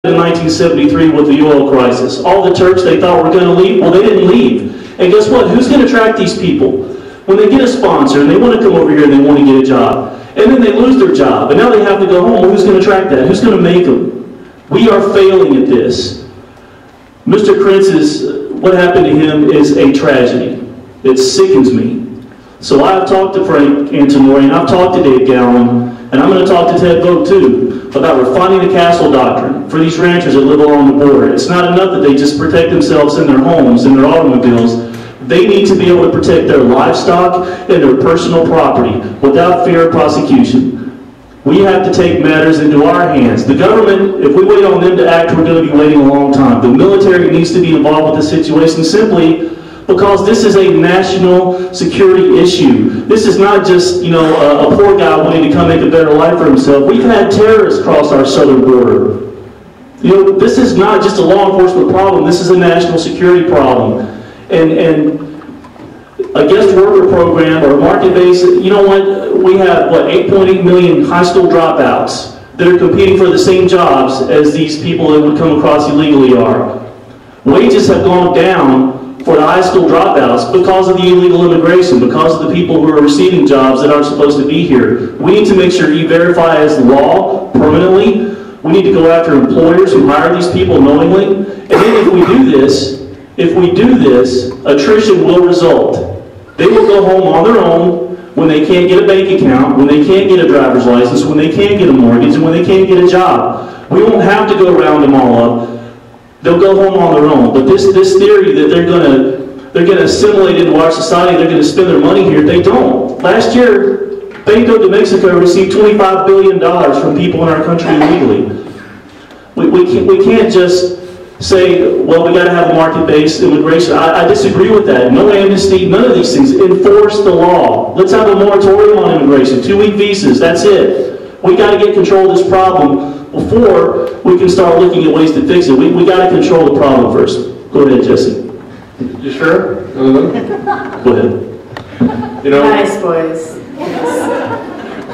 In 1973 with the oil crisis. All the Turks they thought were going to leave, well, they didn't leave. And guess what? Who's going to attract these people? When they get a sponsor and they want to come over here and they want to get a job, and then they lose their job, and now they have to go home, well, who's going to attract that? Who's going to make them? We are failing at this. Mr. Krentz's, what happened to him is a tragedy. It sickens me. So I've talked to Frank Antonori, and I've talked to Dave Gallen, and I'm going to talk to Ted Vogt too, about refining the castle doctrine for these ranchers that live along the border. It's not enough that they just protect themselves in their homes, in their automobiles. They need to be able to protect their livestock and their personal property without fear of prosecution. We have to take matters into our hands. The government, if we wait on them to act, we're going to be waiting a long time. The military needs to be involved with the situation simply because this is a national security issue. This is not just, a poor guy wanting to come make a better life for himself. We've had terrorists cross our southern border. This is not just a law enforcement problem. This is a national security problem. And a guest worker program or a market-based, we have, 8.8 million high school dropouts that are competing for the same jobs as these people that would come across illegally are. Wages have gone down for the high school dropouts because of the illegal immigration, because of the people who are receiving jobs that aren't supposed to be here. We need to make sure E-Verify is law permanently. We need to go after employers who hire these people knowingly. And then if we do this, attrition will result. They will go home on their own when they can't get a bank account, when they can't get a driver's license, when they can't get a mortgage, and when they can't get a job. We won't have to go round them all up. They'll go home on their own. But this theory that they're going to assimilate into our society, they're going to spend their money here, they don't. Last year, Banco de Mexico received $25 billion from people in our country illegally. We can't just say, well, we got to have a market-based immigration. I disagree with that. No amnesty, none of these things. Enforce the law. Let's have a moratorium on immigration. 2-week visas, that's it. We got to get control of this problem before we can start looking at ways to fix it. We got to control the problem first. Go ahead, Jesse. You sure? Go ahead. Nice boys.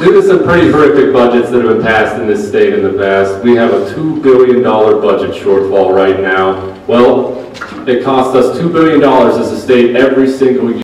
Due to some pretty horrific budgets that have been passed in this state in the past, we have a $2 billion budget shortfall right now. Well, it costs us $2 billion as a state every single year.